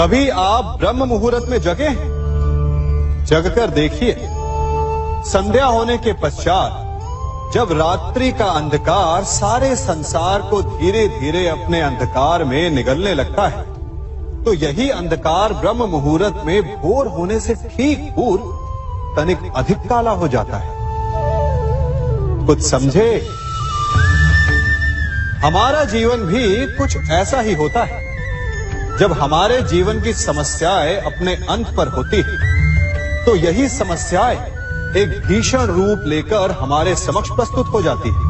कभी आप ब्रह्म मुहूर्त में जगे हैं? जगकर देखिए, संध्या होने के पश्चात जब रात्रि का अंधकार सारे संसार को धीरे धीरे अपने अंधकार में निगलने लगता है, तो यही अंधकार ब्रह्म मुहूर्त में भोर होने से ठीक पूर्व तनिक अधिक काला हो जाता है। कुछ समझे? हमारा जीवन भी कुछ ऐसा ही होता है। जब हमारे जीवन की समस्याएं अपने अंत पर होती है, तो यही समस्याएं एक भीषण रूप लेकर हमारे समक्ष प्रस्तुत हो जाती है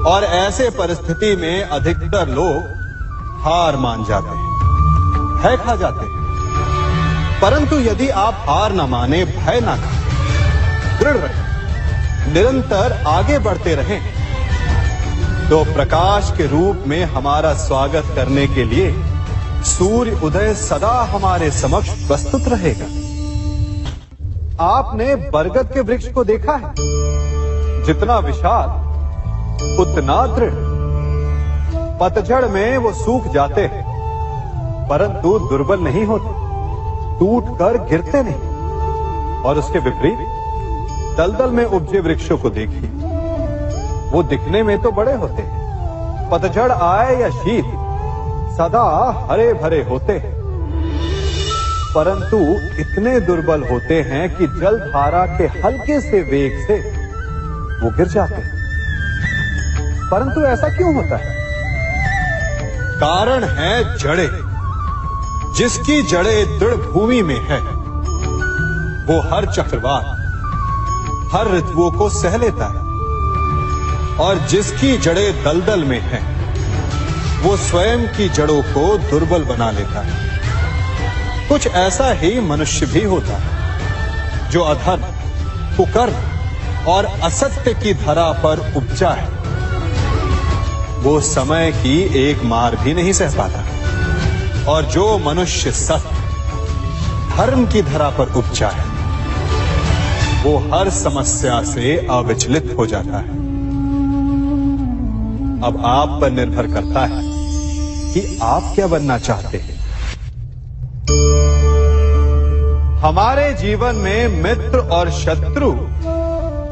और ऐसे परिस्थिति में अधिकतर लोग हार मान जाते हैं, भय खा जाते हैं। परंतु यदि आप हार न माने, भय न खाएं, दृढ़ रहें, निरंतर आगे बढ़ते रहें, तो प्रकाश के रूप में हमारा स्वागत करने के लिए सूर्य उदय सदा हमारे समक्ष प्रस्तुत रहेगा। आपने बरगद के वृक्ष को देखा है? जितना विशाल उतना दृढ़। पतझड़ में वो सूख जाते हैं, परंतु दुर्बल नहीं होते, टूटकर गिरते नहीं। और उसके विपरीत दलदल में उपजे वृक्षों को देखिए, वो दिखने में तो बड़े होते हैं, पतझड़ आए या शीत सदा हरे भरे होते हैं, परंतु इतने दुर्बल होते हैं कि जल धारा के हल्के से वेग से वो गिर जाते हैं। परंतु ऐसा क्यों होता है? कारण है जड़ें। जिसकी जड़ें दृढ़ भूमि में है, वो हर चक्रवात, हर ऋतुओं को सह लेता है, और जिसकी जड़ें दलदल में है, वो स्वयं की जड़ों को दुर्बल बना लेता है। कुछ ऐसा ही मनुष्य भी होता है, जो अधर्म, कुकर्म और असत्य की धरा पर उपजा है। वो समय की एक मार भी नहीं सह पाता, और जो मनुष्य सत्य, धर्म की धरा पर उपजा है, वो हर समस्या से अविचलित हो जाता है। अब आप पर निर्भर करता है कि आप क्या बनना चाहते हैं। हमारे जीवन में मित्र और शत्रु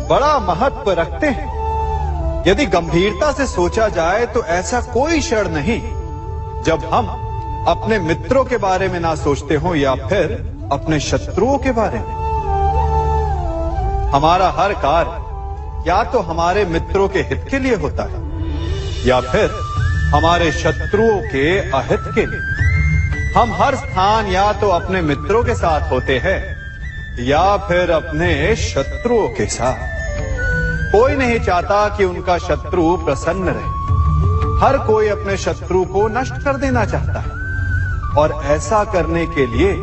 बड़ा महत्व रखते हैं। यदि गंभीरता से सोचा जाए तो ऐसा कोई क्षण नहीं जब हम अपने मित्रों के बारे में ना सोचते हो या फिर अपने शत्रुओं के बारे में। हमारा हर कार्य या तो हमारे मित्रों के हित के लिए होता है या फिर हमारे शत्रुओं के अहित के लिए। हम हर स्थान या तो अपने मित्रों के साथ होते हैं या फिर अपने शत्रुओं के साथ। कोई नहीं चाहता कि उनका शत्रु प्रसन्न रहे। हर कोई अपने शत्रु को नष्ट कर देना चाहता है, और ऐसा करने के लिए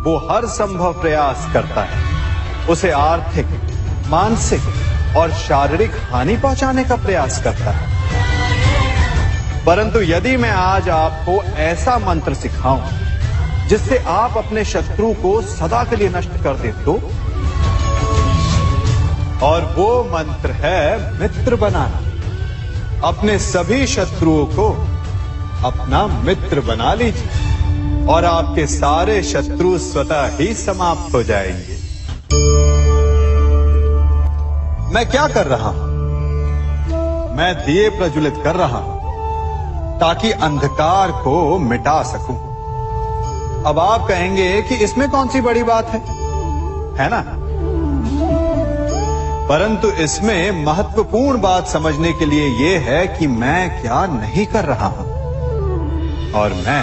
वो हर संभव प्रयास करता है। उसे आर्थिक, मानसिक और शारीरिक हानि पहुंचाने का प्रयास करता है। परंतु यदि मैं आज आपको ऐसा मंत्र सिखाऊं जिससे आप अपने शत्रु को सदा के लिए नष्ट कर दे तो, और वो मंत्र है मित्र बनाना। अपने सभी शत्रुओं को अपना मित्र बना लीजिए और आपके सारे शत्रु स्वतः ही समाप्त हो जाएंगे। मैं क्या कर रहा हूं? मैं दिए प्रज्वलित कर रहा हूं ताकि अंधकार को मिटा सकूं। अब आप कहेंगे कि इसमें कौन सी बड़ी बात है ना? परंतु इसमें महत्वपूर्ण बात समझने के लिए यह है कि मैं क्या नहीं कर रहा हूं, और मैं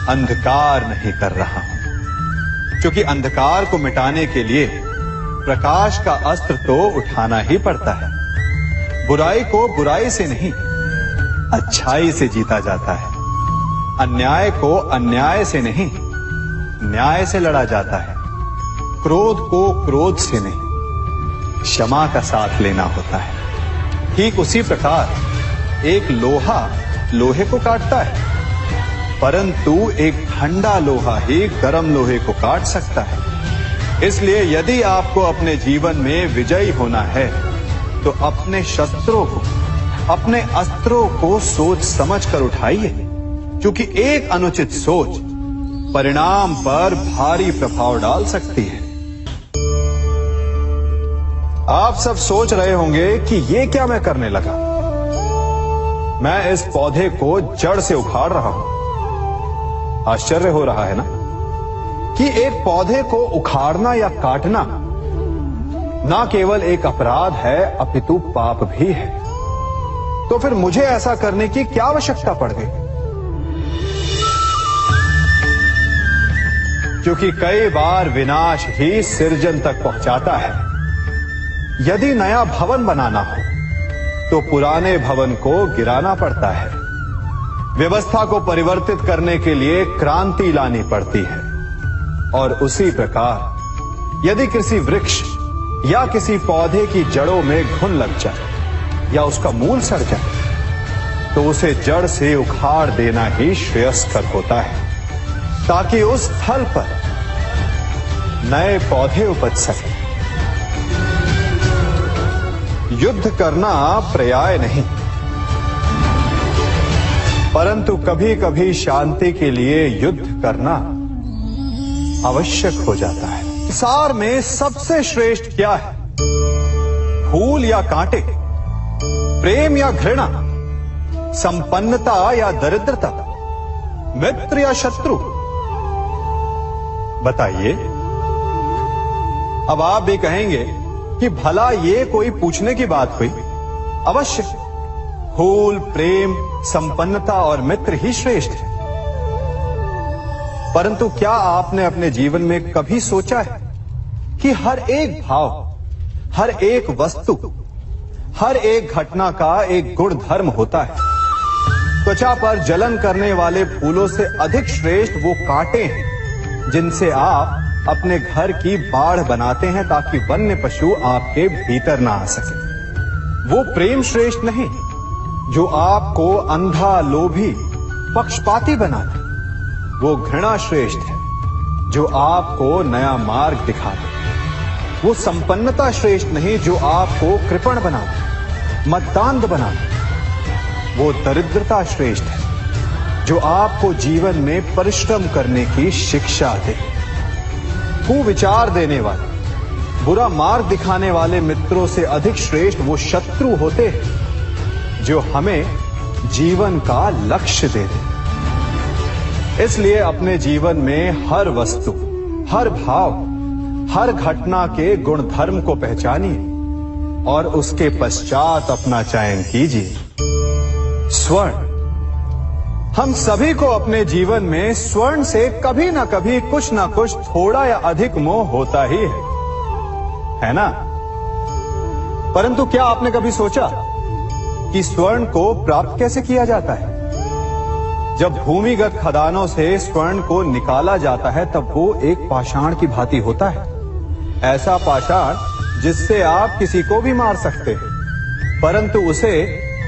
अंधकार नहीं कर रहा हूं। क्योंकि अंधकार को मिटाने के लिए प्रकाश का अस्त्र तो उठाना ही पड़ता है। बुराई को बुराई से नहीं, अच्छाई से जीता जाता है। अन्याय को अन्याय से नहीं, न्याय से लड़ा जाता है। क्रोध को क्रोध से नहीं, क्षमा का साथ लेना होता है। ठीक उसी प्रकार एक लोहा लोहे को काटता है, परंतु एक ठंडा लोहा ही गर्म लोहे को काट सकता है। इसलिए यदि आपको अपने जीवन में विजयी होना है, तो अपने शस्त्रों को, अपने अस्त्रों को सोच समझ कर उठाइए, क्योंकि एक अनुचित सोच परिणाम पर भारी प्रभाव डाल सकती है। आप सब सोच रहे होंगे कि ये क्या मैं करने लगा। मैं इस पौधे को जड़ से उखाड़ रहा हूं। आश्चर्य हो रहा है ना कि एक पौधे को उखाड़ना या काटना ना केवल एक अपराध है अपितु पाप भी है। तो फिर मुझे ऐसा करने की क्या आवश्यकता पड़ गई? क्योंकि कई बार विनाश ही सृजन तक पहुंचाता है। यदि नया भवन बनाना हो तो पुराने भवन को गिराना पड़ता है। व्यवस्था को परिवर्तित करने के लिए क्रांति लानी पड़ती है। और उसी प्रकार यदि किसी वृक्ष या किसी पौधे की जड़ों में घुन लग जाए या उसका मूल सड़ जाए तो उसे जड़ से उखाड़ देना ही श्रेयस्कर होता है, ताकि उस स्थल पर नए पौधे उपज सके। युद्ध करना पर्याय नहीं, परंतु कभी कभी शांति के लिए युद्ध करना आवश्यक हो जाता है। संसार में सबसे श्रेष्ठ क्या है? फूल या कांटे, प्रेम या घृणा, संपन्नता या दरिद्रता, मित्र या शत्रु? बताइए। अब आप भी कहेंगे कि भला ये कोई पूछने की बात हुई? अवश्य, फूल, प्रेम, संपन्नता और मित्र ही श्रेष्ठ है। परंतु क्या आपने अपने जीवन में कभी सोचा है कि हर एक भाव, हर एक वस्तु, हर एक घटना का एक गुण धर्म होता है? त्वचा पर जलन करने वाले फूलों से अधिक श्रेष्ठ वो कांटे हैं जिनसे आप अपने घर की बाढ़ बनाते हैं ताकि वन्य पशु आपके भीतर ना आ सके। वो प्रेम श्रेष्ठ नहीं जो आपको अंधा, लोभी, पक्षपाती बनाता। वो घृणा श्रेष्ठ है जो आपको नया मार्ग दिखाते। वो संपन्नता श्रेष्ठ नहीं जो आपको कृपण बनाते, मतदान बनाते। वो दरिद्रता श्रेष्ठ है जो आपको जीवन में परिश्रम करने की शिक्षा दे। कुविचार देने वाले, बुरा मार्ग दिखाने वाले मित्रों से अधिक श्रेष्ठ वो शत्रु होते हैं जो हमें जीवन का लक्ष्य दे दे। इसलिए अपने जीवन में हर वस्तु, हर भाव, हर घटना के गुण धर्म को पहचानिए और उसके पश्चात अपना चयन कीजिए। स्वर्ण। हम सभी को अपने जीवन में स्वर्ण से कभी ना कभी कुछ ना कुछ थोड़ा या अधिक मोह होता ही है ना? परंतु क्या आपने कभी सोचा कि स्वर्ण को प्राप्त कैसे किया जाता है? जब भूमिगत खदानों से स्वर्ण को निकाला जाता है तब वो एक पाषाण की भांति होता है। ऐसा पाषाण जिससे आप किसी को भी मार सकते हैं, परंतु उसे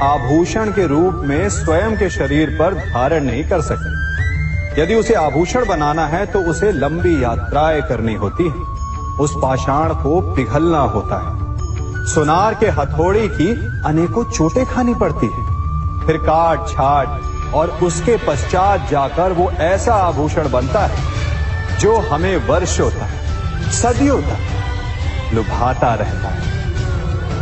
आभूषण के रूप में स्वयं के शरीर पर धारण नहीं कर सकते। यदि उसे आभूषण बनाना है तो उसे लंबी यात्राएं करनी होती है। उस पाषाण को पिघलना होता है। सुनार के हथौड़ी की अनेकों चोटें खानी पड़ती है। फिर काट छाट और उसके पश्चात जाकर वो ऐसा आभूषण बनता है जो हमें वर्षों तक, सदियों तक लुभाता रहता है।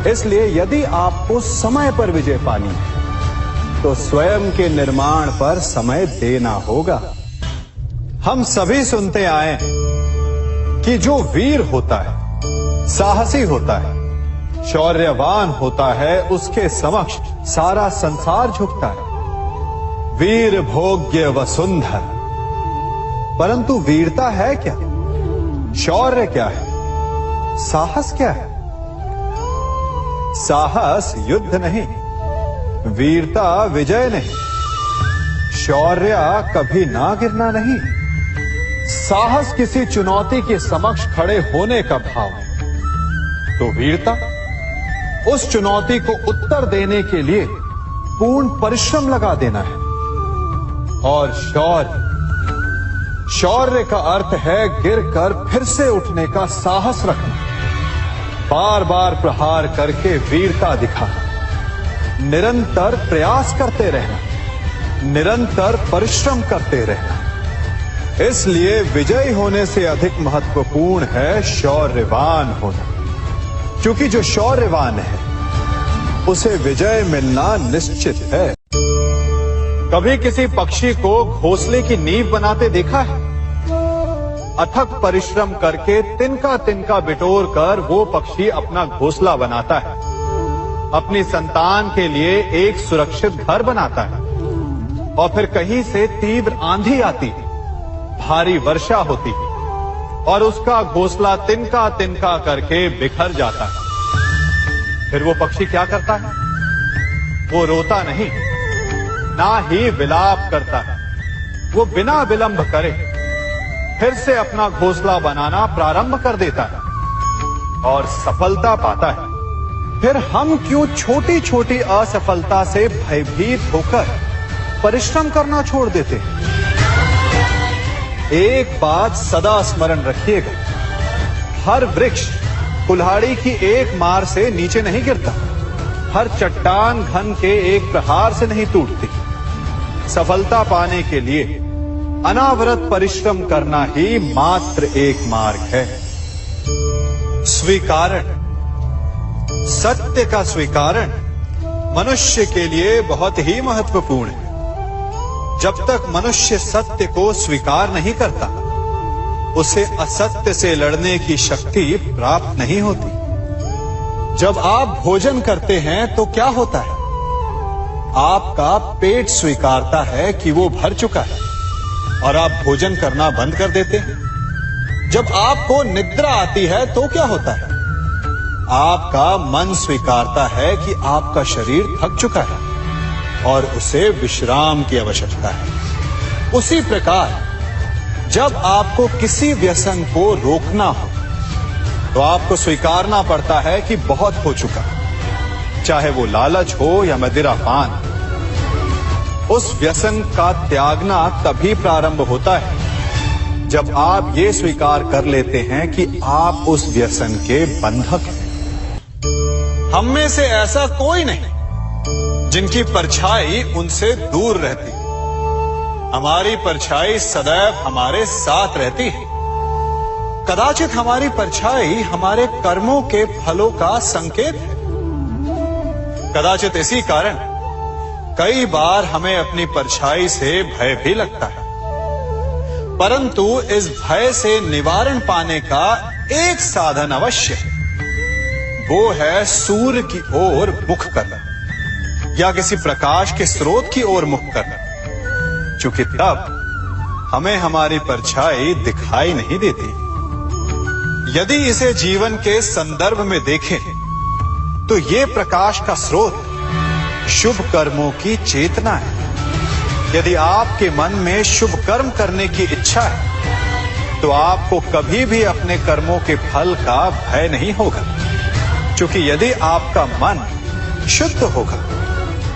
इसलिए यदि आपको समय पर विजय पानी है तो स्वयं के निर्माण पर समय देना होगा। हम सभी सुनते आए कि जो वीर होता है, साहसी होता है, शौर्यवान होता है, उसके समक्ष सारा संसार झुकता है। वीर भोग्य वसुंधर। परंतु वीरता है क्या? शौर्य क्या है? साहस क्या है? साहस युद्ध नहीं, वीरता विजय नहीं, शौर्य कभी ना गिरना नहीं। साहस किसी चुनौती के समक्ष खड़े होने का भाव है, तो वीरता उस चुनौती को उत्तर देने के लिए पूर्ण परिश्रम लगा देना है। और शौर्य का अर्थ है गिरकर फिर से उठने का साहस रखना, बार बार प्रहार करके वीरता दिखाना, निरंतर प्रयास करते रहना, निरंतर परिश्रम करते रहना। इसलिए विजयी होने से अधिक महत्वपूर्ण है शौर्यवान होना, क्योंकि जो शौर्यवान है उसे विजय मिलना निश्चित है। कभी किसी पक्षी को घोंसले की नींव बनाते देखा है? अथक परिश्रम करके तिनका तिनका बिटोर कर वो पक्षी अपना घोंसला बनाता है, अपनी संतान के लिए एक सुरक्षित घर बनाता है। और फिर कहीं से तीव्र आंधी आती है, भारी वर्षा होती है और उसका घोंसला तिनका तिनका करके बिखर जाता है। फिर वो पक्षी क्या करता है? वो रोता नहीं, ना ही विलाप करता है। वो बिना विलंब करे फिर से अपना घोंसला बनाना प्रारंभ कर देता है और सफलता पाता है। फिर हम क्यों छोटी छोटी असफलता से भयभीत होकर परिश्रम करना छोड़ देते हैं? एक बात सदा स्मरण रखिएगा, हर वृक्ष कुल्हाड़ी की एक मार से नीचे नहीं गिरता, हर चट्टान घन के एक प्रहार से नहीं टूटती। सफलता पाने के लिए अनावरत परिश्रम करना ही मात्र एक मार्ग है। स्वीकारण, सत्य का स्वीकारण मनुष्य के लिए बहुत ही महत्वपूर्ण है। जब तक मनुष्य सत्य को स्वीकार नहीं करता, उसे असत्य से लड़ने की शक्ति प्राप्त नहीं होती। जब आप भोजन करते हैं तो क्या होता है? आपका पेट स्वीकारता है कि वो भर चुका है और आप भोजन करना बंद कर देते हैं। जब आपको निद्रा आती है तो क्या होता है? आपका मन स्वीकारता है कि आपका शरीर थक चुका है और उसे विश्राम की आवश्यकता है। उसी प्रकार जब आपको किसी व्यसन को रोकना हो तो आपको स्वीकारना पड़ता है कि बहुत हो चुका, चाहे वो लालच हो या मदिरापान। उस व्यसन का त्यागना तभी प्रारंभ होता है जब आप ये स्वीकार कर लेते हैं कि आप उस व्यसन के बंधक हैं। हम में से ऐसा कोई नहीं जिनकी परछाई उनसे दूर रहती। हमारी परछाई सदैव हमारे साथ रहती है। कदाचित हमारी परछाई हमारे कर्मों के फलों का संकेत है। कदाचित इसी कारण कई बार हमें अपनी परछाई से भय भी लगता है, परंतु इस भय से निवारण पाने का एक साधन अवश्य है। वो है सूर्य की ओर मुख करना या किसी प्रकाश के स्रोत की ओर मुख करना, क्योंकि तब हमें हमारी परछाई दिखाई नहीं देती। यदि इसे जीवन के संदर्भ में देखें तो ये प्रकाश का स्रोत शुभ कर्मों की चेतना है। यदि आपके मन में शुभ कर्म करने की इच्छा है तो आपको कभी भी अपने कर्मों के फल का भय नहीं होगा, क्योंकि यदि आपका मन शुद्ध होगा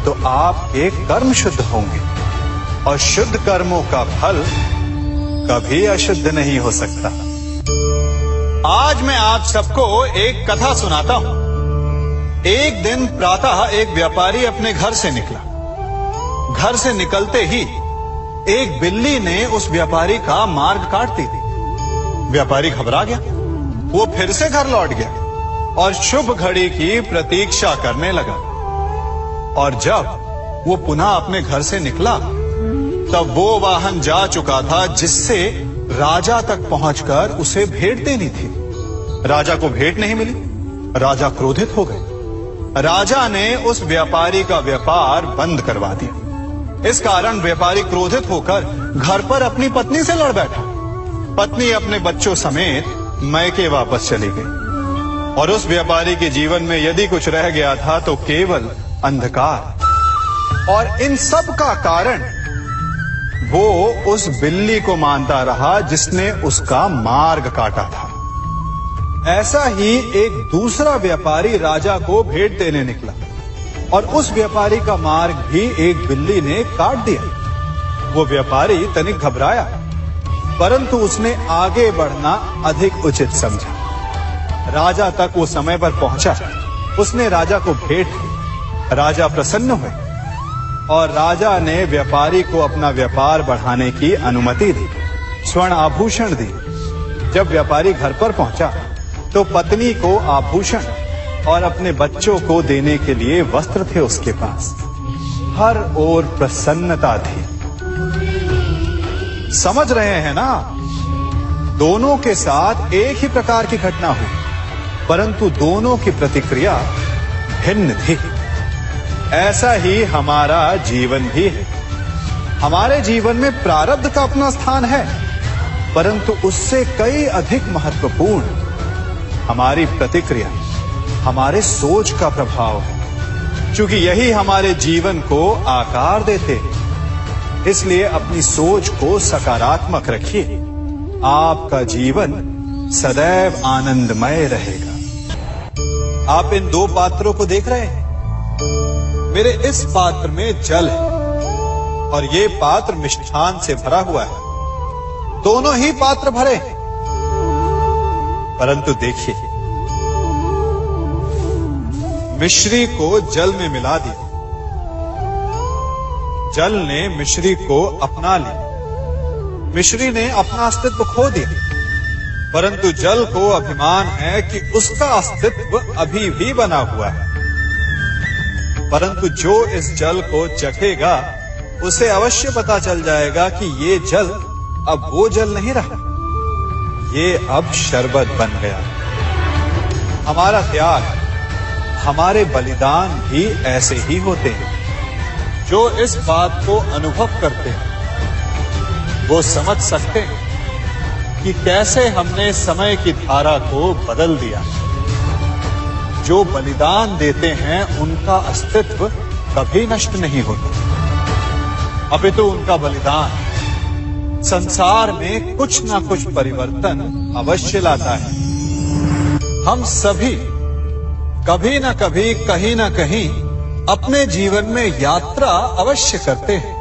तो आपके कर्म शुद्ध होंगे और शुद्ध कर्मों का फल कभी अशुद्ध नहीं हो सकता। आज मैं आप सबको एक कथा सुनाता हूं। एक दिन प्रातः एक व्यापारी अपने घर से निकला। घर से निकलते ही एक बिल्ली ने उस व्यापारी का मार्ग काट दी। व्यापारी घबरा गया। वो फिर से घर लौट गया और शुभ घड़ी की प्रतीक्षा करने लगा। और जब वो पुनः अपने घर से निकला तब वो वाहन जा चुका था जिससे राजा तक पहुंचकर उसे भेंट देनी थी। राजा को भेंट नहीं मिली। राजा क्रोधित हो गए। राजा ने उस व्यापारी का व्यापार बंद करवा दिया। इस कारण व्यापारी क्रोधित होकर घर पर अपनी पत्नी से लड़ बैठा। पत्नी अपने बच्चों समेत मैके वापस चली गई और उस व्यापारी के जीवन में यदि कुछ रह गया था तो केवल अंधकार। और इन सब का कारण वो उस बिल्ली को मानता रहा जिसने उसका मार्ग काटा था। ऐसा ही एक दूसरा व्यापारी राजा को भेंट देने निकला और उस व्यापारी का मार्ग भी एक बिल्ली ने काट दिया। वो व्यापारी तनिक घबराया, परंतु उसने आगे बढ़ना अधिक उचित समझा। राजा तक वो समय पर पहुंचा। उसने राजा को भेंट की। राजा प्रसन्न हुए और राजा ने व्यापारी को अपना व्यापार बढ़ाने की अनुमति दी। स्वर्ण आभूषण दिए। जब व्यापारी घर पर पहुंचा तो पत्नी को आभूषण और अपने बच्चों को देने के लिए वस्त्र थे उसके पास। हर ओर प्रसन्नता थी। समझ रहे हैं ना, दोनों के साथ एक ही प्रकार की घटना हुई, परंतु दोनों की प्रतिक्रिया भिन्न थी। ऐसा ही हमारा जीवन भी है। हमारे जीवन में प्रारब्ध का अपना स्थान है, परंतु उससे कई अधिक महत्वपूर्ण हमारी प्रतिक्रिया, हमारे सोच का प्रभाव है। क्योंकि यही हमारे जीवन को आकार देते हैं। इसलिए अपनी सोच को सकारात्मक रखिए। आपका जीवन सदैव आनंदमय रहेगा। आप इन दो पात्रों को देख रहे हैं। मेरे इस पात्र में जल है और ये पात्र मिष्ठान से भरा हुआ है। दोनों ही पात्र भरे हैं, परंतु देखिए, मिश्री को जल में मिला दिया। जल ने मिश्री को अपना लिया। मिश्री ने अपना अस्तित्व खो दिया, परंतु जल को अभिमान है कि उसका अस्तित्व अभी भी बना हुआ है। परंतु जो इस जल को चखेगा उसे अवश्य पता चल जाएगा कि ये जल अब वो जल नहीं रहा, ये अब शरबत बन गया। हमारा त्याग, हमारे बलिदान भी ऐसे ही होते हैं। जो इस बात को अनुभव करते हैं वो समझ सकते हैं कि कैसे हमने समय की धारा को बदल दिया। जो बलिदान देते हैं उनका अस्तित्व कभी नष्ट नहीं होता, अपितु उनका बलिदान संसार में कुछ ना कुछ परिवर्तन अवश्य लाता है। हम सभी कभी ना कभी, कहीं ना कहीं अपने जीवन में यात्रा अवश्य करते हैं।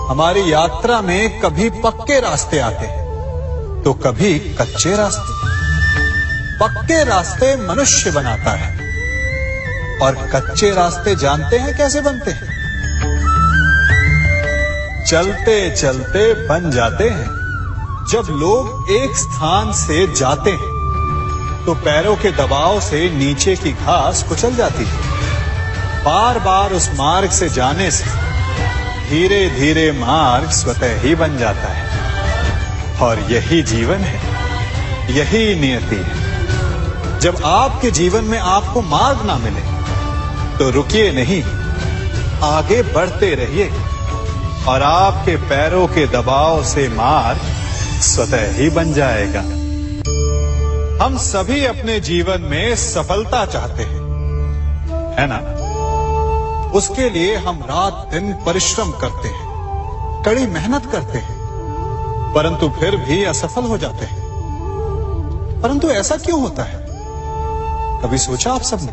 हमारी यात्रा में कभी पक्के रास्ते आते हैं तो कभी कच्चे रास्ते। पक्के रास्ते मनुष्य बनाता है और कच्चे रास्ते जानते हैं कैसे बनते हैं? चलते चलते बन जाते हैं। जब लोग एक स्थान से जाते हैं तो पैरों के दबाव से नीचे की घास कुचल जाती है। बार बार उस मार्ग से जाने से धीरे धीरे मार्ग स्वतः ही बन जाता है। और यही जीवन है, यही नियति है। जब आपके जीवन में आपको मार्ग ना मिले तो रुकिए नहीं, आगे बढ़ते रहिए और आपके पैरों के दबाव से मार्ग स्वतः ही बन जाएगा। हम सभी अपने जीवन में सफलता चाहते हैं, है ना? उसके लिए हम रात दिन परिश्रम करते हैं, कड़ी मेहनत करते हैं, परंतु फिर भी असफल हो जाते हैं। परंतु ऐसा क्यों होता है? कभी सोचा आप सबने?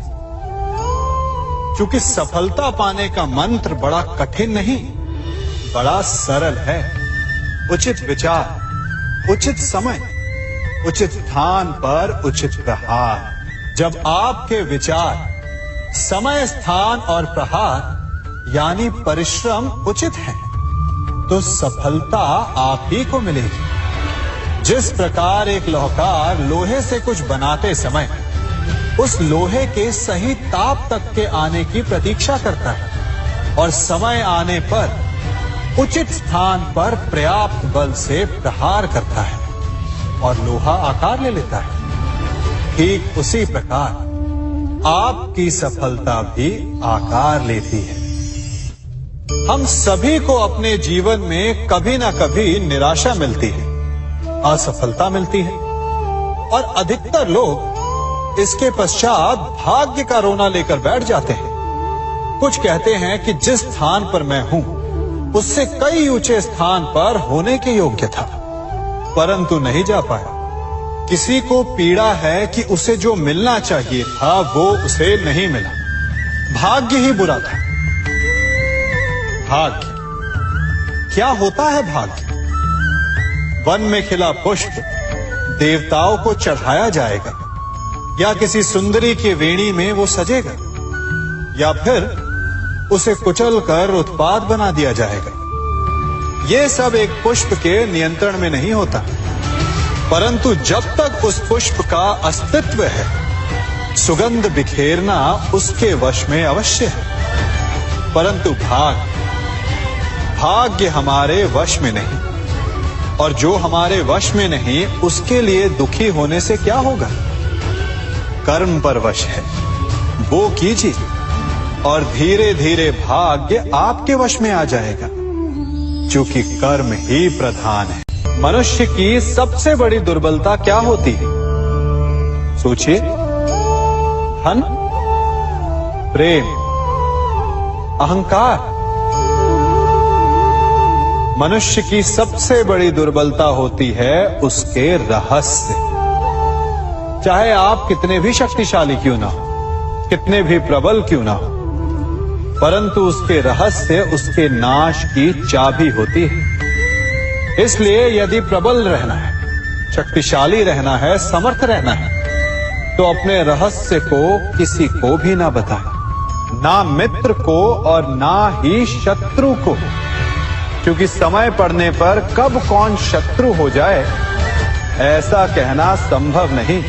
क्योंकि सफलता पाने का मंत्र बड़ा कठिन नहीं, बड़ा सरल है। उचित विचार, उचित समय, उचित स्थान पर उचित प्रहार। जब आपके विचार, समय, स्थान और प्रहार यानी परिश्रम उचित है तो सफलता आप ही को मिलेगी। जिस प्रकार एक लोहार लोहे से कुछ बनाते समय उस लोहे के सही ताप तक के आने की प्रतीक्षा करता है और समय आने पर उचित स्थान पर पर्याप्त बल से प्रहार करता है और लोहा आकार ले लेता है, ठीक उसी प्रकार आपकी सफलता भी आकार लेती है। हम सभी को अपने जीवन में कभी ना कभी निराशा मिलती है, असफलता मिलती है और अधिकतर लोग इसके पश्चात भाग्य का रोना लेकर बैठ जाते हैं। कुछ कहते हैं कि जिस स्थान पर मैं हूं उससे कई ऊंचे स्थान पर होने के योग्य था, परंतु नहीं जा पाया। किसी को पीड़ा है कि उसे जो मिलना चाहिए था वो उसे नहीं मिला। भाग्य ही बुरा था। भाग्य क्या होता है? भाग्य वन में खिला पुष्प देवताओं को चढ़ाया जाएगा या किसी सुंदरी की वेणी में वो सजेगा या फिर उसे कुचल कर उत्पाद बना दिया जाएगा ये सब एक पुष्प के नियंत्रण में नहीं होता, परंतु जब तक उस पुष्प का अस्तित्व है, सुगंध बिखेरना उसके वश में अवश्य है। परंतु भाग्य हमारे वश में नहीं, और जो हमारे वश में नहीं उसके लिए दुखी होने से क्या होगा। कर्म पर वश है, वो कीजिए और धीरे धीरे भाग्य आपके वश में आ जाएगा, क्योंकि कर्म ही प्रधान है। मनुष्य की सबसे बड़ी दुर्बलता क्या होती है? सोचिए। धन, प्रेम, अहंकार। मनुष्य की सबसे बड़ी दुर्बलता होती है उसके रहस्य। चाहे आप कितने भी शक्तिशाली क्यों ना हो, कितने भी प्रबल क्यों ना हो, परंतु उसके रहस्य उसके नाश की चाबी होती है। इसलिए यदि प्रबल रहना है, शक्तिशाली रहना है, समर्थ रहना है, तो अपने रहस्य को किसी को भी ना बताएं, ना मित्र को और ना ही शत्रु को, क्योंकि समय पड़ने पर कब कौन शत्रु हो जाए ऐसा कहना संभव नहीं।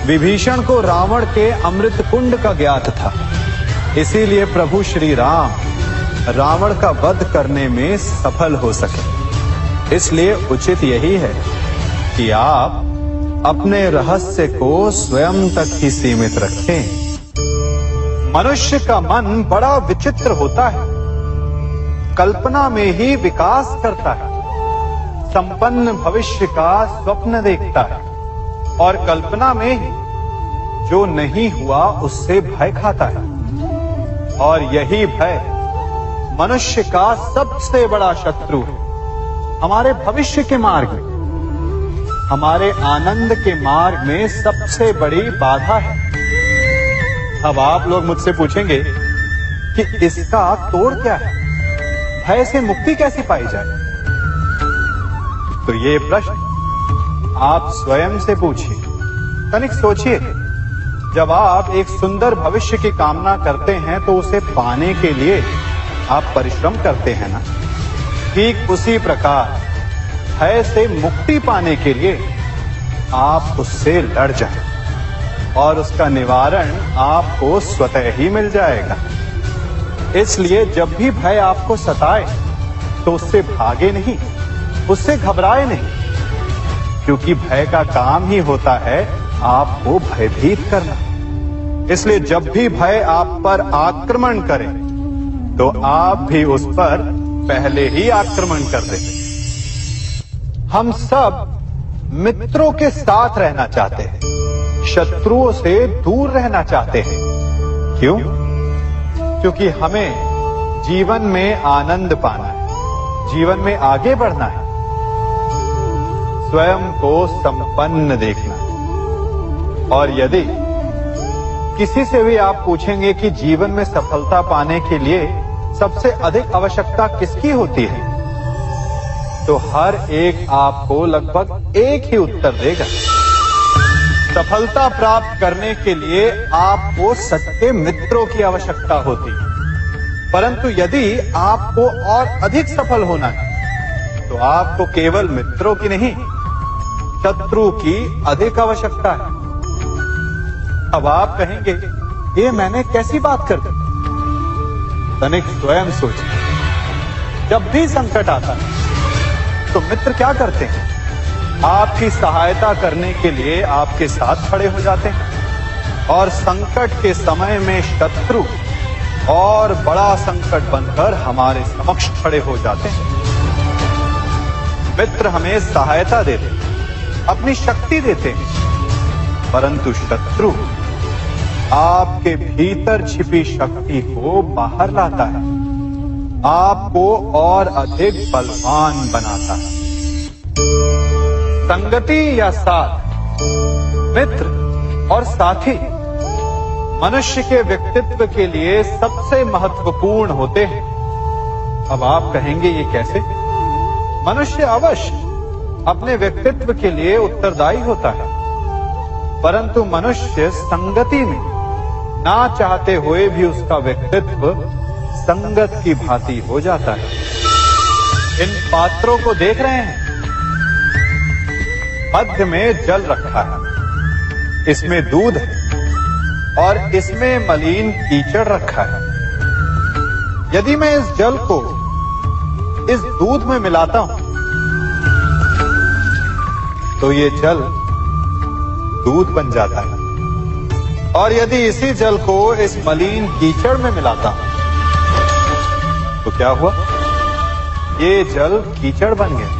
विभीषण को रावण के अमृत कुंड का ज्ञात था, इसीलिए प्रभु श्री राम रावण का वध करने में सफल हो सके। इसलिए उचित यही है कि आप अपने रहस्य को स्वयं तक ही सीमित रखें। मनुष्य का मन बड़ा विचित्र होता है, कल्पना में ही विकास करता है, संपन्न भविष्य का स्वप्न देखता है और कल्पना में ही जो नहीं हुआ उससे भय खाता है। और यही भय मनुष्य का सबसे बड़ा शत्रु है। हमारे भविष्य के मार्ग में, हमारे आनंद के मार्ग में सबसे बड़ी बाधा है। अब आप लोग मुझसे पूछेंगे कि इसका तोड़ क्या है, भय से मुक्ति कैसे पाई जाए? तो ये प्रश्न आप स्वयं से पूछिए। तनिक सोचिए, जब आप एक सुंदर भविष्य की कामना करते हैं तो उसे पाने के लिए आप परिश्रम करते हैं ना। ठीक उसी प्रकार भय से मुक्ति पाने के लिए आप उससे लड़ जाएं और उसका निवारण आपको स्वतः ही मिल जाएगा। इसलिए जब भी भय आपको सताए तो उससे भागे नहीं, उससे घबराए नहीं, क्योंकि भय का काम ही होता है आपको भयभीत करना। इसलिए जब भी भय आप पर आक्रमण करे तो आप भी उस पर पहले ही आक्रमण कर दें। हम सब मित्रों के साथ रहना चाहते हैं, शत्रुओं से दूर रहना चाहते हैं। क्यों? क्योंकि हमें जीवन में आनंद पाना है, जीवन में आगे बढ़ना है, स्वयं को संपन्न देखना है। और यदि किसी से भी आप पूछेंगे कि जीवन में सफलता पाने के लिए सबसे अधिक आवश्यकता किसकी होती है, तो हर एक आपको लगभग एक ही उत्तर देगा। सफलता प्राप्त करने के लिए आपको सच्चे मित्रों की आवश्यकता होती है। परंतु यदि आपको और अधिक सफल होना है तो आपको केवल मित्रों की नहीं, शत्रु की अधिक आवश्यकता है। अब आप कहेंगे, ये मैंने कैसी बात कर दी? तनिक स्वयं सोचिए। जब भी संकट आता है तो मित्र क्या करते हैं? आपकी सहायता करने के लिए आपके साथ खड़े हो जाते हैं, और संकट के समय में शत्रु और बड़ा संकट बनकर हमारे समक्ष खड़े हो जाते हैं। मित्र हमें सहायता देते हैं, अपनी शक्ति देते हैं, परंतु शत्रु आपके भीतर छिपी शक्ति को बाहर लाता है, आपको और अधिक बलवान बनाता है। संगति या साथ, मित्र और साथी मनुष्य के व्यक्तित्व के लिए सबसे महत्वपूर्ण होते हैं। अब आप कहेंगे, ये कैसे? मनुष्य अवश्य अपने व्यक्तित्व के लिए उत्तरदायी होता है, परंतु मनुष्य संगति में ना चाहते हुए भी उसका व्यक्तित्व संगत की भांति हो जाता है। इन पात्रों को देख रहे हैं? मध्य में जल रखा है, इसमें दूध है और इसमें मलिन कीचड़ रखा है। यदि मैं इस जल को इस दूध में मिलाता हूं तो ये जल दूध बन जाता है, और यदि इसी जल को इस मलिन कीचड़ में मिलाता हूं तो क्या हुआ? ये जल कीचड़ बन गया।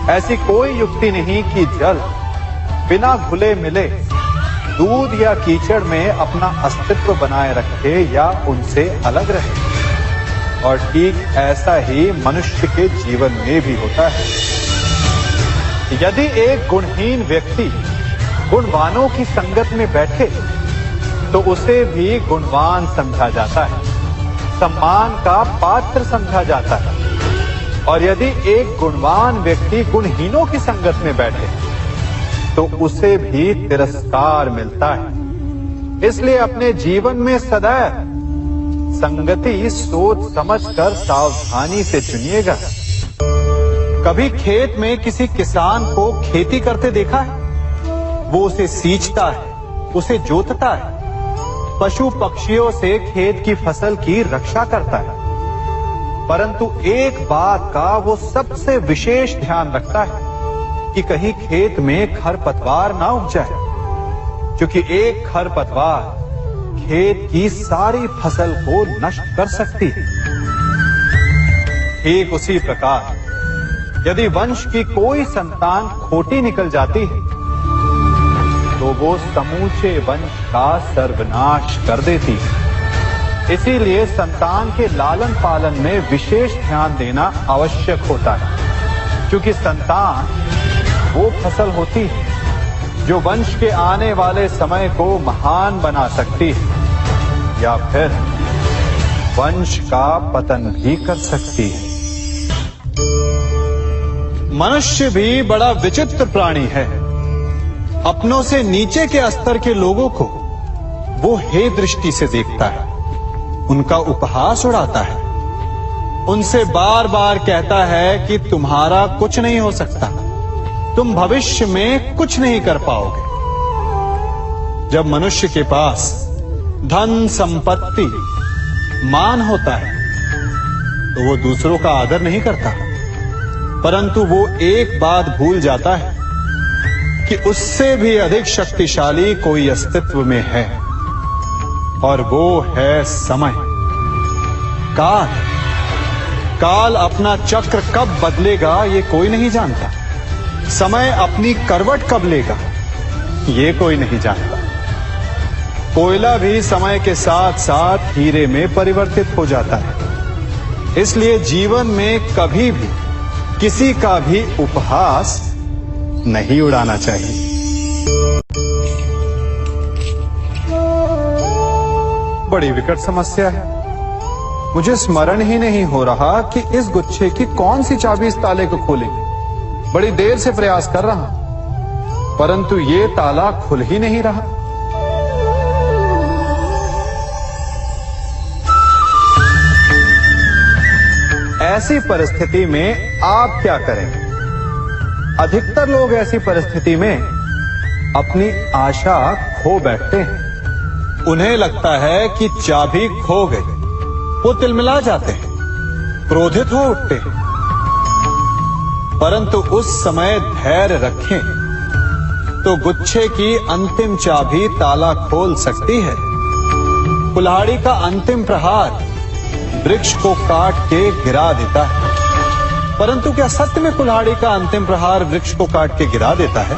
ऐसी कोई युक्ति नहीं कि जल बिना घुले मिले दूध या कीचड़ में अपना अस्तित्व बनाए रखे या उनसे अलग रहे। और ठीक ऐसा ही मनुष्य के जीवन में भी होता है। यदि एक गुणहीन व्यक्ति गुणवानों की संगत में बैठे तो उसे भी गुणवान समझा जाता है, सम्मान का पात्र समझा जाता है। और यदि एक गुणवान व्यक्ति गुणहीनों की संगत में बैठे तो उसे भी तिरस्कार मिलता है। इसलिए अपने जीवन में सदैव संगति सोच समझकर सावधानी से चुनिएगा। कभी खेत में किसी किसान को खेती करते देखा है? वो उसे सींचता है, उसे जोतता है, पशु पक्षियों से खेत की फसल की रक्षा करता है। परंतु एक बात का वो सबसे विशेष ध्यान रखता है कि कहीं खेत में खरपतवार ना उग जाए, क्योंकि एक खरपतवार खेत की सारी फसल को नष्ट कर सकती है। ठीक उसी प्रकार यदि वंश की कोई संतान खोटी निकल जाती है तो वो समूचे वंश का सर्वनाश कर देती है। इसीलिए संतान के लालन पालन में विशेष ध्यान देना आवश्यक होता है, क्योंकि संतान वो फसल होती है जो वंश के आने वाले समय को महान बना सकती है या फिर वंश का पतन भी कर सकती है। मनुष्य भी बड़ा विचित्र प्राणी है। अपनों से नीचे के स्तर के लोगों को वो हे दृष्टि से देखता है, उनका उपहास उड़ाता है, उनसे बार बार कहता है कि तुम्हारा कुछ नहीं हो सकता, तुम भविष्य में कुछ नहीं कर पाओगे। जब मनुष्य के पास धन संपत्ति मान होता है तो वो दूसरों का आदर नहीं करता, परंतु वो एक बात भूल जाता है कि उससे भी अधिक शक्तिशाली कोई अस्तित्व में है, और वो है समय। काल काल अपना चक्र कब बदलेगा ये कोई नहीं जानता। समय अपनी करवट कब लेगा ये कोई नहीं जानता। कोयला भी समय के साथ साथ हीरे में परिवर्तित हो जाता है। इसलिए जीवन में कभी भी किसी का भी उपहास नहीं उड़ाना चाहिए। बड़ी विकट समस्या है। मुझे स्मरण ही नहीं हो रहा कि इस गुच्छे की कौन सी चाबी इस ताले को खोलेगी। बड़ी देर से प्रयास कर रहा हूं, परंतु ये ताला खुल ही नहीं रहा। ऐसी परिस्थिति में आप क्या करेंगे? अधिकतर लोग ऐसी परिस्थिति में अपनी आशा खो बैठते हैं। उन्हें लगता है कि चाबी खो गई। वो तिलमिला जाते हैं, क्रोधित हो उठते हैं। परंतु उस समय धैर्य रखें तो गुच्छे की अंतिम चाबी ताला खोल सकती है। कुल्हाड़ी का अंतिम प्रहार वृक्ष को काट के गिरा देता है, परंतु क्या सत्य में कुल्हाड़ी का अंतिम प्रहार वृक्ष को काट के गिरा देता है?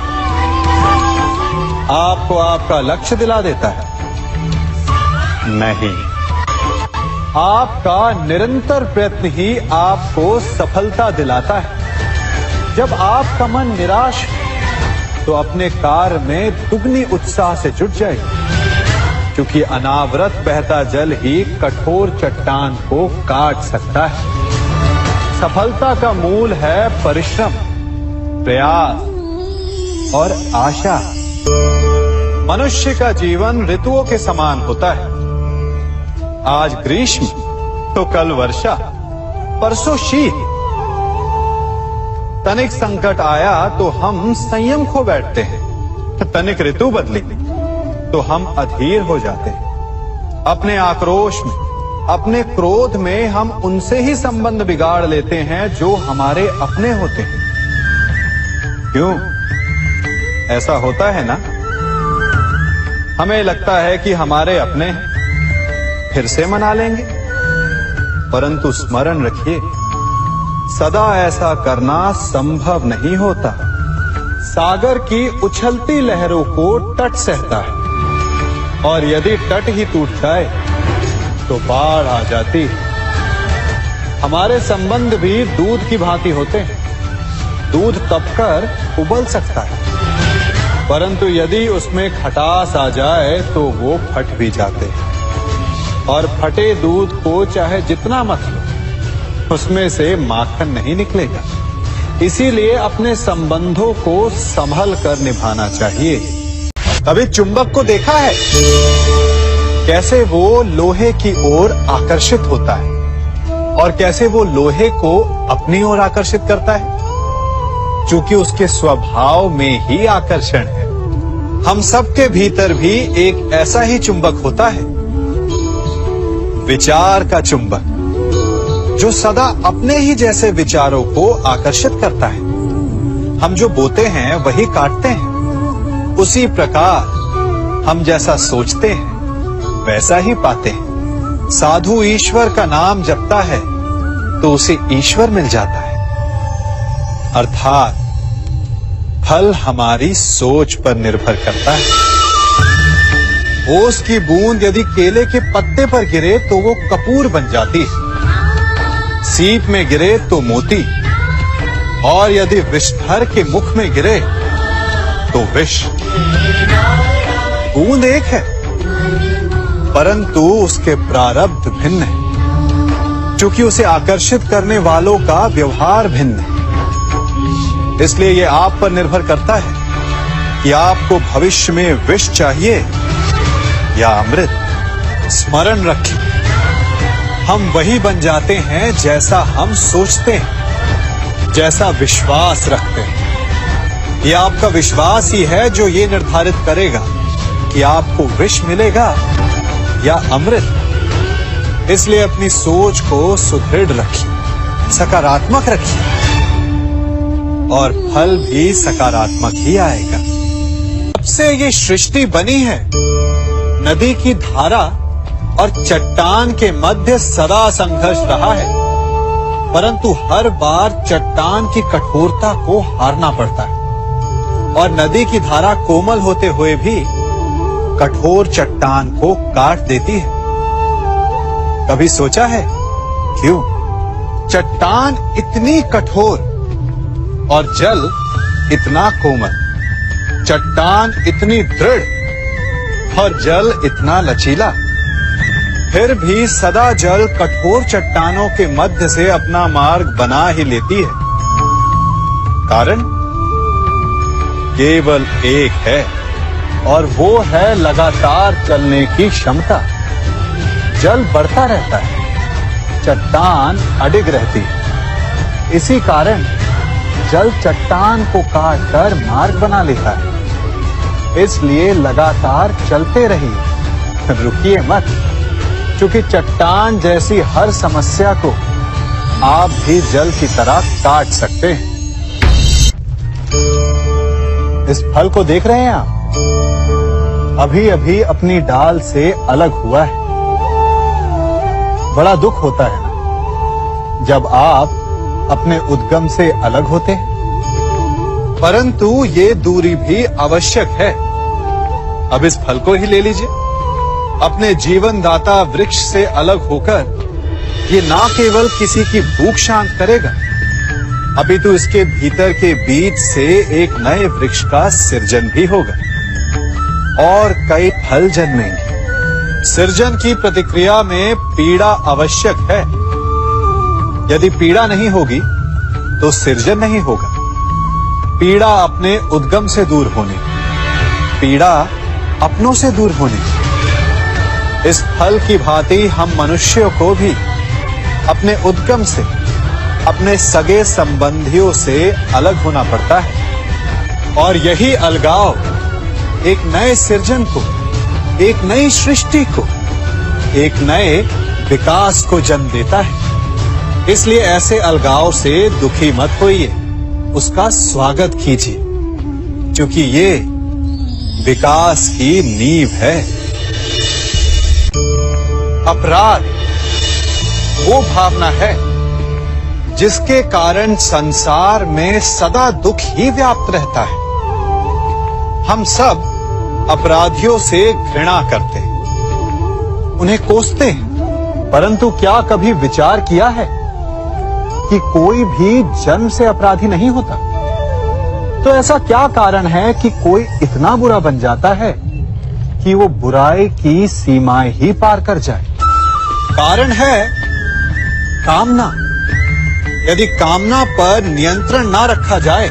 आपको आपका लक्ष्य दिला देता है? नहीं, आपका निरंतर प्रयत्न ही आपको सफलता दिलाता है। जब आपका मन निराश हो तो अपने कार्य में दुगनी उत्साह से जुट जाए, क्योंकि अनावरत बहता जल ही कठोर चट्टान को काट सकता है। सफलता का मूल है परिश्रम, प्रयास और आशा। मनुष्य का जीवन ऋतुओं के समान होता है। आज ग्रीष्म तो कल वर्षा, परसों शीत, तनिक संकट आया तो हम संयम खो बैठते हैं, तनिक ऋतु बदली तो हम अधीर हो जाते हैं। अपने आक्रोश में, अपने क्रोध में हम उनसे ही संबंध बिगाड़ लेते हैं जो हमारे अपने होते हैं। क्यों ऐसा होता है ना? हमें लगता है कि हमारे अपने हैं, फिर से मना लेंगे, परंतु स्मरण रखिए, सदा ऐसा करना संभव नहीं होता। सागर की उछलती लहरों को तट सहता है, और यदि तट ही टूट जाए तो बाढ़ आ जाती है। हमारे संबंध भी दूध की भांति होते हैं। दूध तपकर उबल सकता है, परंतु यदि उसमें खटास आ जाए तो वो फट भी जाते हैं। और फटे दूध को चाहे जितना मत लो, उसमें से माखन नहीं निकलेगा। इसीलिए अपने संबंधों को संभल कर निभाना चाहिए। कभी चुंबक को देखा है कैसे वो लोहे की ओर आकर्षित होता है, और कैसे वो लोहे को अपनी ओर आकर्षित करता है? चूंकि उसके स्वभाव में ही आकर्षण है। हम सबके भीतर भी एक ऐसा ही चुंबक होता है, विचार का चुंबक, जो सदा अपने ही जैसे विचारों को आकर्षित करता है। हम जो बोते हैं वही काटते हैं। उसी प्रकार हम जैसा सोचते हैं वैसा ही पाते हैं। साधु ईश्वर का नाम जपता है तो उसे ईश्वर मिल जाता है। अर्थात फल हमारी सोच पर निर्भर करता है। ओस की बूंद यदि केले के पत्ते पर गिरे तो वो कपूर बन जाती है। सीप में गिरे तो मोती, और यदि विषधर के मुख में गिरे तो विष। बूंद एक है, परंतु उसके प्रारब्ध भिन्न है, क्योंकि उसे आकर्षित करने वालों का व्यवहार भिन्न है। इसलिए यह आप पर निर्भर करता है कि आपको भविष्य में विष चाहिए या अमृत। स्मरण रखें, हम वही बन जाते हैं जैसा हम सोचते हैं, जैसा विश्वास रखते हैं। यह आपका विश्वास ही है जो ये निर्धारित करेगा कि आपको विष मिलेगा या अमृत। इसलिए अपनी सोच को सुदृढ़ रखिए, सकारात्मक रखिए, और फल भी सकारात्मक ही आएगा। जब से ये सृष्टि बनी है, नदी की धारा और चट्टान के मध्य सदा संघर्ष रहा है, परंतु हर बार चट्टान की कठोरता को हारना पड़ता है, और नदी की धारा कोमल होते हुए भी कठोर चट्टान को काट देती है। कभी सोचा है क्यों चट्टान इतनी कठोर और जल इतना कोमल, चट्टान इतनी दृढ़ और जल इतना लचीला? फिर भी सदा जल कठोर चट्टानों के मध्य से अपना मार्ग बना ही लेती है। कारण केवल एक है, और वो है लगातार चलने की क्षमता। जल बढ़ता रहता है, चट्टान अडिग रहती है। इसी कारण जल चट्टान को काटकर मार्ग बना लेता है। इसलिए लगातार चलते रहिए, रुकिए मत, क्योंकि चट्टान जैसी हर समस्या को आप भी जल की तरह काट सकते हैं। इस फल को देख रहे हैं आप? अभी अभी अपनी डाल से अलग हुआ है। बड़ा दुख होता है ना जब आप अपने उद्गम से अलग होते हैं, परंतु ये दूरी भी आवश्यक है। अब इस फल को ही ले लीजिए। अपने जीवनदाता वृक्ष से अलग होकर ये ना केवल किसी की भूख शांत करेगा, अपितु इसके भीतर के बीज से एक नए वृक्ष का सृजन भी होगा और कई फल जन्मेंगे। सृजन की प्रतिक्रिया में पीड़ा आवश्यक है। यदि पीड़ा नहीं होगी तो सृजन नहीं होगा। पीड़ा अपने उद्गम से दूर होने, पीड़ा अपनों से दूर होने। इस फल की भांति हम मनुष्यों को भी अपने उद्गम से, अपने सगे संबंधियों से अलग होना पड़ता है। और यही अलगाव एक नए सृजन को, एक नई सृष्टि को, एक नए विकास को जन्म देता है। इसलिए ऐसे अलगाव से दुखी मत होइए, उसका स्वागत कीजिए, क्योंकि ये विकास की नींव है। अपराध वो भावना है जिसके कारण संसार में सदा दुख ही व्याप्त रहता है। हम सब अपराधियों से घृणा करते हैं, उन्हें कोसते हैं, परंतु क्या कभी विचार किया है कि कोई भी जन्म से अपराधी नहीं होता? तो ऐसा क्या कारण है कि कोई इतना बुरा बन जाता है कि वो बुराई की सीमाएं ही पार कर जाए? कारण है कामना। यदि कामना पर नियंत्रण ना रखा जाए,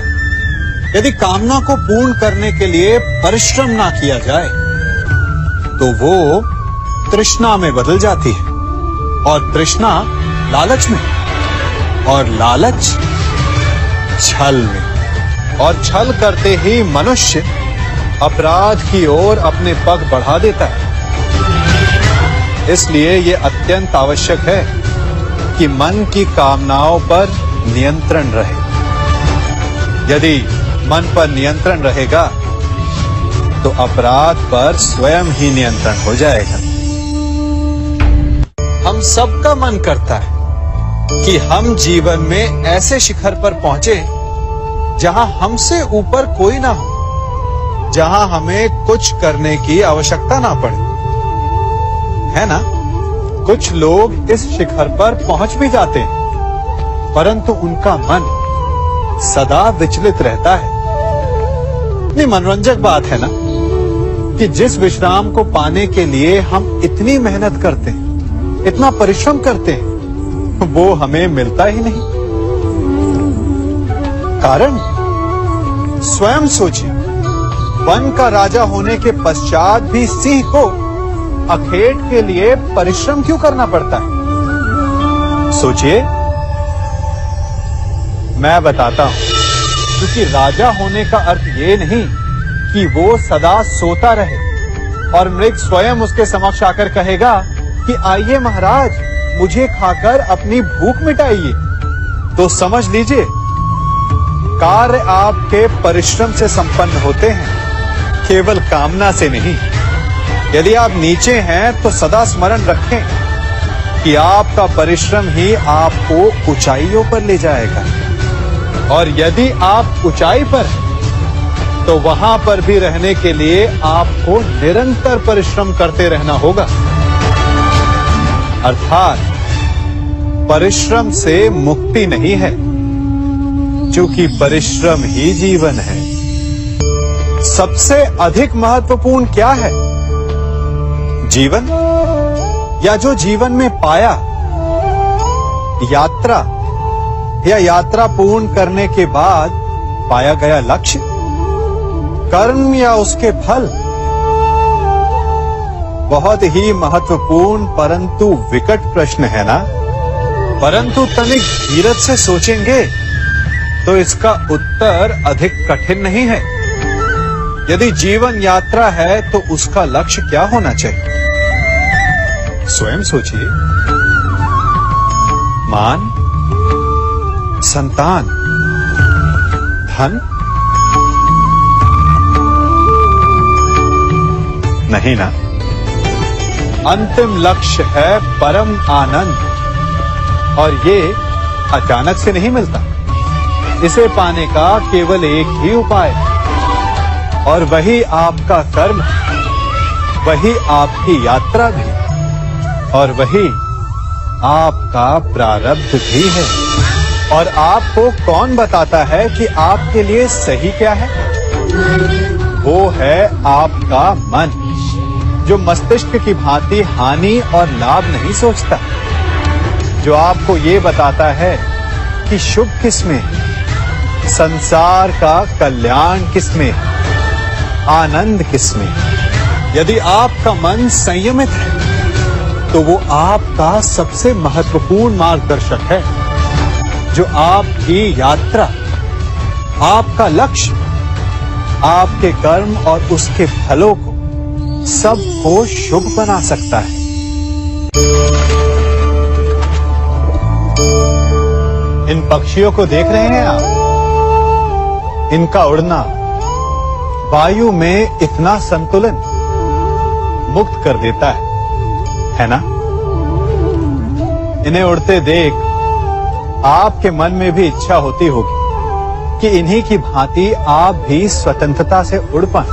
यदि कामना को पूर्ण करने के लिए परिश्रम ना किया जाए, तो वो तृष्णा में बदल जाती है, और तृष्णा लालच में, और लालच छल में, और छल करते ही मनुष्य अपराध की ओर अपने पग बढ़ा देता है। इसलिए ये अत्यंत आवश्यक है कि मन की कामनाओं पर नियंत्रण रहे। यदि मन पर नियंत्रण रहेगा तो अपराध पर स्वयं ही नियंत्रण हो जाएगा। हम सबका मन करता है कि हम जीवन में ऐसे शिखर पर पहुंचे जहां हमसे ऊपर कोई ना हो, जहां हमें कुछ करने की आवश्यकता ना पड़े, है ना? कुछ लोग इस शिखर पर पहुंच भी जाते हैं, परंतु उनका मन सदा विचलित रहता है। इतनी मनोरंजक बात है ना कि जिस विश्राम को पाने के लिए हम इतनी मेहनत करते हैं, इतना परिश्रम करते हैं, वो हमें मिलता ही नहीं। कारण स्वयं सोचिए, वन का राजा होने के पश्चात भी सिंह को अखेट के लिए परिश्रम क्यों करना पड़ता है? सोचिए। मैं बताता हूं, क्योंकि राजा होने का अर्थ ये नहीं कि वो सदा सोता रहे और मृग स्वयं उसके समक्ष आकर कहेगा कि आइए महाराज, मुझे खाकर अपनी भूख मिटाइए। तो समझ लीजिए, कार्य आपके परिश्रम से संपन्न होते हैं, केवल कामना से नहीं। यदि आप नीचे हैं तो सदा स्मरण रखें कि आपका परिश्रम ही आपको ऊंचाइयों पर ले जाएगा, और यदि आप ऊंचाई पर हैं तो वहां पर भी रहने के लिए आपको निरंतर परिश्रम करते रहना होगा। अर्थात परिश्रम से मुक्ति नहीं है, क्योंकि परिश्रम ही जीवन है। सबसे अधिक महत्वपूर्ण क्या है? जीवन, या जो जीवन में पाया, यात्रा, या यात्रा पूर्ण करने के बाद पाया गया लक्ष्य, कर्म या उसके फल? बहुत ही महत्वपूर्ण परंतु विकट प्रश्न है ना? परंतु तनिक धीरज से सोचेंगे तो इसका उत्तर अधिक कठिन नहीं है। यदि जीवन यात्रा है तो उसका लक्ष्य क्या होना चाहिए? स्वयं सोचिए। मान, संतान, धन? नहीं ना। अंतिम लक्ष्य है परम आनंद, और ये अचानक से नहीं मिलता। इसे पाने का केवल एक ही उपाय, और वही आपका कर्म, वही आपकी यात्रा भी, और वही आपका प्रारब्ध भी है। और आपको कौन बताता है कि आपके लिए सही क्या है? वो है आपका मन, जो मस्तिष्क की भांति हानि और लाभ नहीं सोचता, जो आपको ये बताता है कि शुभ किसमें, संसार का कल्याण किसमें, आनंद किसमें। यदि आपका मन संयमित है तो वो आपका सबसे महत्वपूर्ण मार्गदर्शक है, जो आपकी यात्रा, आपका लक्ष्य, आपके कर्म और उसके फलों को सबको शुभ बना सकता है। इन पक्षियों को देख रहे हैं आप? इनका उड़ना वायु में इतना संतुलन मुक्त कर देता है ना? इन्हें उड़ते देख आपके मन में भी इच्छा होती होगी कि इन्हीं की भांति आप भी स्वतंत्रता से उड़ पाएं।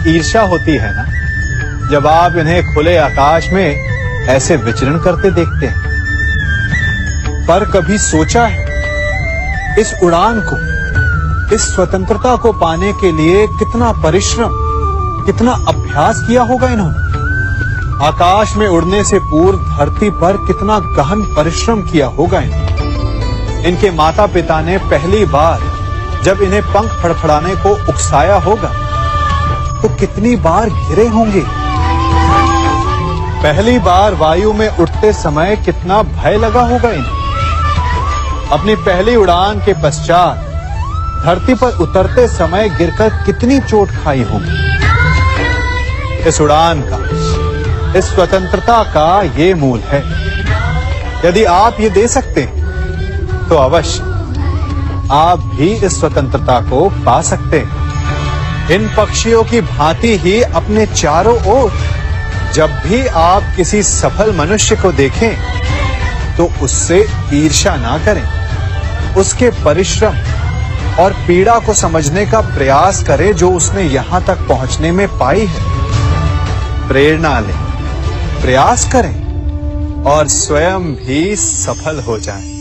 ईर्ष्या होती है ना जब आप इन्हें खुले आकाश में ऐसे विचरण करते देखते हैं। पर कभी सोचा है इस उड़ान को, इस स्वतंत्रता को पाने के लिए कितना परिश्रम, कितना अभ्यास किया होगा इन्होंने? आकाश में उड़ने से पूर्व धरती पर कितना गहन परिश्रम किया होगा इन्होंने। इनके माता पिता ने पहली बार जब इन्हें पंख फड़फड़ाने को उकसाया होगा तो कितनी बार घिरे होंगे। पहली बार वायु में उड़ते समय कितना भय लगा होगा इन्हें। अपनी पहली उड़ान के पश्चात धरती पर उतरते समय गिरकर कितनी चोट खाई होगी। इस उड़ान का, इस स्वतंत्रता का ये मूल है। यदि आप ये दे सकते हैं तो अवश्य आप भी इस स्वतंत्रता को पा सकते हैं। इन पक्षियों की भांति ही अपने चारों ओर जब भी आप किसी सफल मनुष्य को देखें तो उससे ईर्ष्या ना करें, उसके परिश्रम और पीड़ा को समझने का प्रयास करें जो उसने यहां तक पहुंचने में पाई है। प्रेरणा लें, प्रयास करें और स्वयं भी सफल हो जाएं।